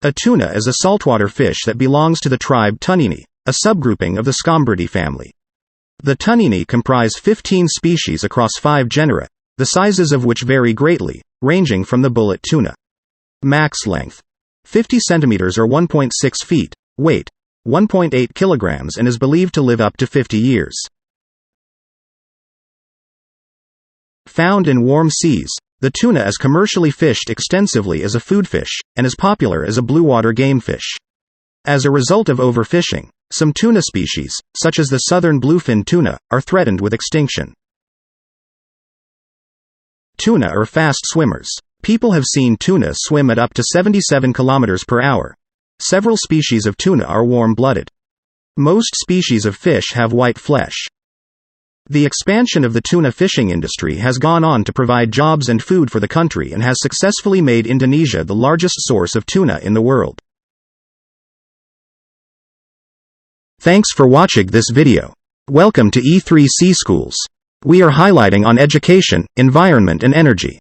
A tuna is a saltwater fish that belongs to the tribe Tunini, a subgrouping of the Scombridae family. The Tunini comprise 15 species across 5 genera, the sizes of which vary greatly, ranging from the bullet tuna. Max length: 50 centimeters or 1.6 feet, weight: 1.8 kilograms, and is believed to live up to 50 years. Found in warm seas, the tuna is commercially fished extensively as a food fish, and is popular as a bluewater game fish. As a result of overfishing, some tuna species, such as the southern bluefin tuna, are threatened with extinction. Tuna are fast swimmers. People have seen tuna swim at up to 77 kilometers per hour. Several species of tuna are warm-blooded. Most species of fish have white flesh. The expansion of the tuna fishing industry has gone on to provide jobs and food for the country and has successfully made Indonesia the largest source of tuna in the world. Thanks for watching this video. Welcome to E3C Schools. We are highlighting on education, environment and energy.